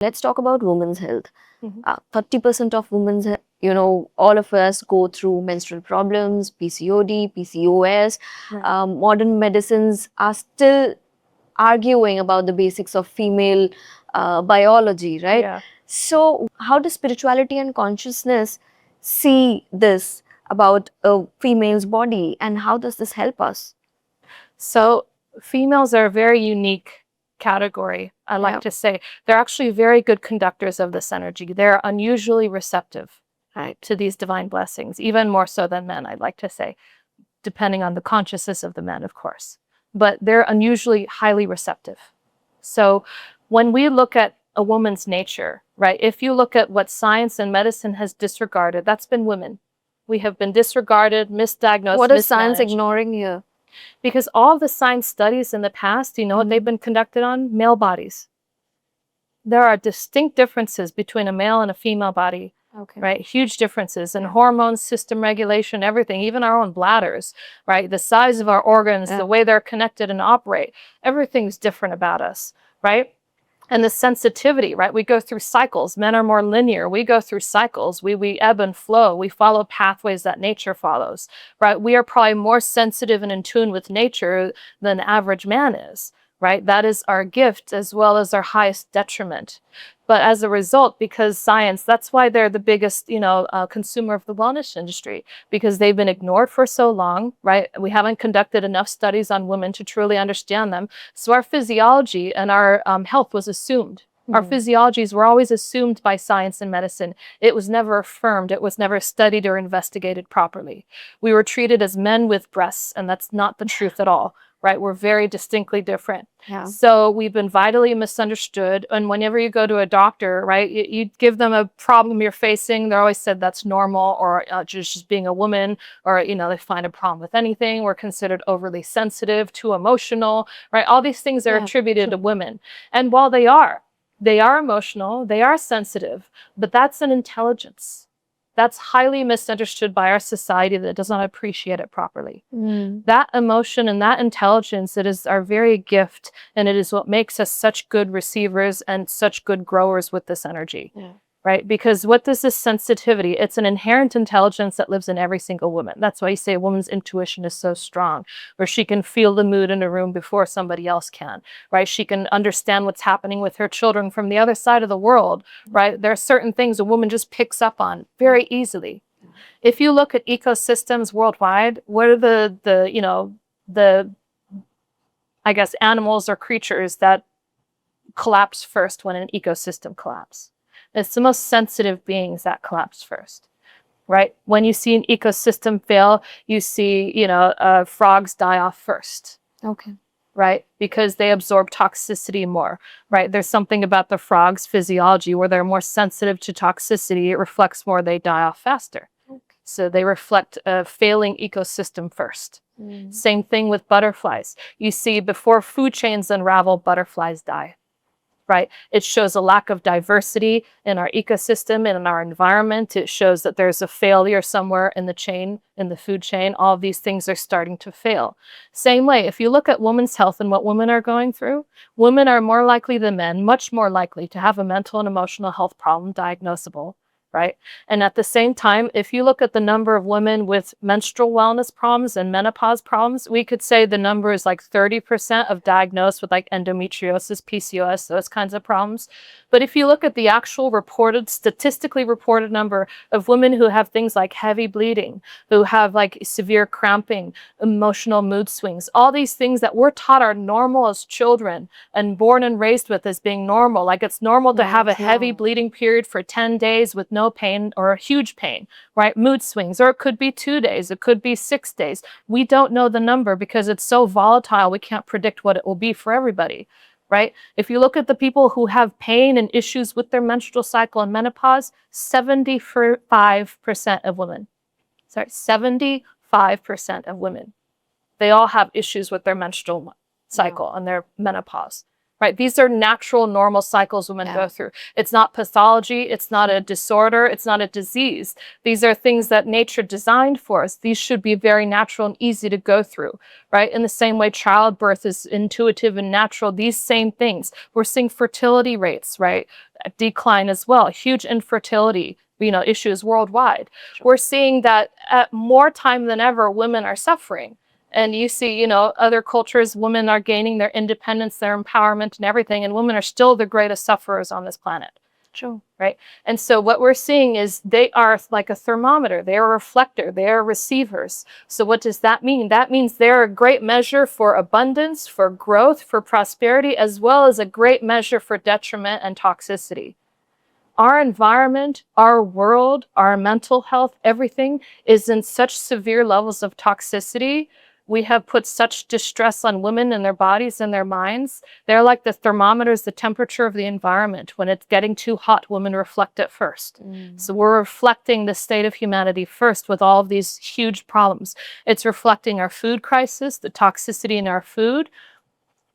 Let's talk about women's health. Mhm. 30% of women's, all of us go through menstrual problems, PCOD, PCOS. Right. Modern medicines are still arguing about the basics of female biology, right? Yeah. So, how does spirituality and consciousness see this about a female's body, and how does this help us? So females are a very unique category, I like Yeah, to say. They're actually very good conductors of this energy. They're unusually receptive right. to these divine blessings, even more so than men, I'd like to say, depending on the consciousness of the men, of course. But they're unusually highly receptive. So when we look at a woman's nature, right, if you look at what science and medicine has disregarded, that's been women. We have been disregarded, misdiagnosed, What is science mismanaged. ignoring here? Because all the science studies in the past, you know what they've been conducted on? Male bodies. There are distinct differences between a male and a female body, Okay. right? Huge differences in hormones, system regulation, everything, even our own bladders, right? The size of our organs, Yeah. the way they're connected and operate, everything's different about us, right? And the sensitivity, right? We go through cycles. Men are more linear. We go through cycles. We ebb and flow. We follow pathways that nature follows, right? We are probably more sensitive and in tune with nature than the average man is, right? That is our gift as well as our highest detriment. But as a result, because science, that's why they're the biggest, consumer of the wellness industry, because they've been ignored for so long, right? We haven't conducted enough studies on women to truly understand them. So our physiology and our health was assumed. Our physiologies were always assumed by science and medicine. It was never affirmed. It was never studied or investigated properly. We were treated as men with breasts, and that's not the truth at all, right? We're very distinctly different. Yeah. So we've been vitally misunderstood. And whenever you go to a doctor, right, you give them a problem you're facing, they're always said that's normal, or just being a woman, or, they find a problem with anything. We're considered overly sensitive, too emotional, right? All these things are attributed to women. And while they are emotional, they are sensitive, but that's an intelligence. That's highly misunderstood by our society that does not appreciate it properly. That emotion and that intelligence, it is our very gift, and it is what makes us such good receivers and such good growers with this energy. Yeah. Right? Because what is this sensitivity? It's an inherent intelligence that lives in every single woman. That's why you say a woman's intuition is so strong, where she can feel the mood in a room before somebody else can, right? She can understand what's happening with her children from the other side of the world, right? There are certain things a woman just picks up on very easily. If you look at ecosystems worldwide, what are the I guess animals or creatures that collapse first when an ecosystem collapses? It's the most sensitive beings that collapse first, right? When you see an ecosystem fail, you see, frogs die off first. Okay. Right? Because they absorb toxicity more, right? There's something about the frog's physiology where they're more sensitive to toxicity. It reflects more, they die off faster. So they reflect a failing ecosystem first. Same thing with butterflies. You see, before food chains unravel, butterflies die. Right? It shows a lack of diversity in our ecosystem and in our environment. It shows that there's a failure somewhere in the chain, in the food chain. All of these things are starting to fail. Same way, if you look at women's health and what women are going through, women are more likely than men, much more likely to have a mental and emotional health problem diagnosable. Right? And at the same time, if you look at the number of women with menstrual wellness problems and menopause problems, we could say the number is like 30% of diagnosed with like endometriosis, PCOS, those kinds of problems. But if you look at the actual statistically reported number of women who have things like heavy bleeding, who have like severe cramping, emotional mood swings, all these things that we're taught are normal as children and born and raised with as being normal. Like it's normal to have a heavy bleeding period for 10 days with no pain or a huge pain, right? Mood swings, or it could be 2 days, it could be 6 days. We don't know the number because it's so volatile. We can't predict what it will be for everybody. Right? If you look at the people who have pain and issues with their menstrual cycle and menopause, 75% of women, 75% of women, they all have issues with their menstrual cycle and their menopause, right? These are natural, normal cycles women go through. It's not pathology. It's not a disorder. It's not a disease. These are things that nature designed for us. These should be very natural and easy to go through, right? In the same way childbirth is intuitive and natural, these same things. We're seeing fertility rates, right? Decline as well, huge infertility, issues worldwide. Sure. We're seeing that at more time than ever, women are suffering. And you see, other cultures, women are gaining their independence, their empowerment and everything, and women are still the greatest sufferers on this planet. True. Right? And so what we're seeing is they are like a thermometer. They are a reflector. They are receivers. So what does that mean? That means they're a great measure for abundance, for growth, for prosperity, as well as a great measure for detriment and toxicity. Our environment, our world, our mental health, everything is in such severe levels of toxicity. We have put such distress on women and their bodies and their minds. They're like the thermometers, the temperature of the environment. When it's getting too hot, women reflect it first. So we're reflecting the state of humanity first with all of these huge problems. It's reflecting our food crisis, the toxicity in our food.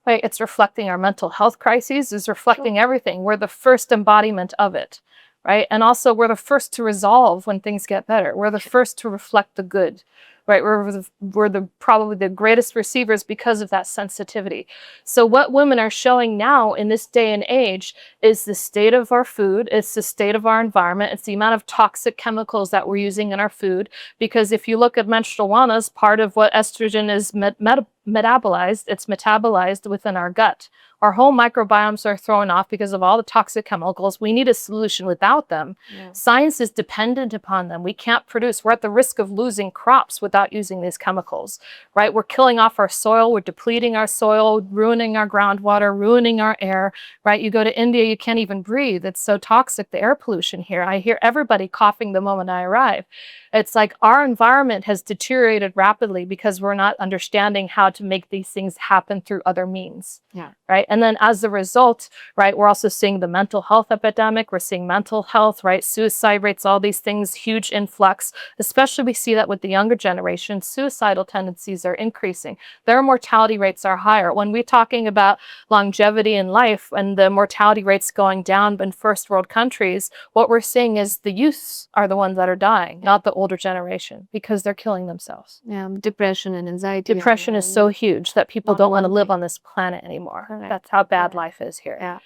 Right? It's reflecting our mental health crises. It's reflecting everything. We're the first embodiment of it. Right? And also we're the first to resolve when things get better. We're the first to reflect the good. Right? We're probably the greatest receivers because of that sensitivity. So what women are showing now in this day and age is the state of our food. It's the state of our environment. It's the amount of toxic chemicals that we're using in our food. Because if you look at menstrual wellness, part of what estrogen is metabolized, it's metabolized within our gut. Our whole microbiomes are thrown off because of all the toxic chemicals. We need a solution without them. Science is dependent upon them. We can't produce. We're at the risk of losing crops without using these chemicals, right? We're killing off our soil. We're depleting our soil, ruining our groundwater, ruining our air, right? You go to India, you can't even breathe. It's so toxic, the air pollution here. I hear everybody coughing the moment I arrive. It's like our environment has deteriorated rapidly because we're not understanding how to make these things happen through other means. Right. And then as a result, right, we're also seeing the mental health epidemic. We're seeing mental health, right, suicide rates, all these things, huge influx. Especially we see that with the younger generation, suicidal tendencies are increasing. Their mortality rates are higher. When we're talking about longevity in life and the mortality rates going down in first world countries, what we're seeing is the youths are the ones that are dying, not the older generation, because they're killing themselves. Depression and anxiety. Depression is so huge that people don't want to live on this planet anymore. That's how bad life is here.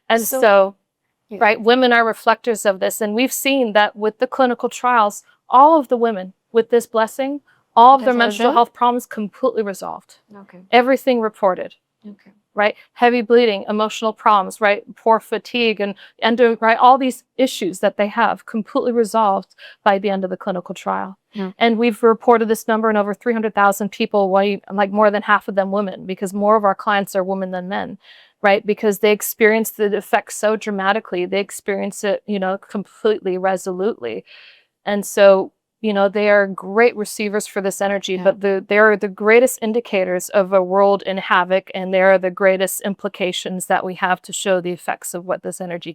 And so, right, women are reflectors of this. And we've seen that with the clinical trials, all of the women with this blessing, all of their menstrual health problems completely resolved. Everything reported. Right? Heavy bleeding, emotional problems, right? Poor fatigue and right? All these issues that they have completely resolved by the end of the clinical trial. And we've reported this number in over 300,000 people, like more than half of them women, because more of our clients are women than men, right? Because they experience the effects so dramatically. They experience it, completely resolutely. And so, they are great receivers for this energy, but they are the greatest indicators of a world in havoc, and they are the greatest implications that we have to show the effects of what this energy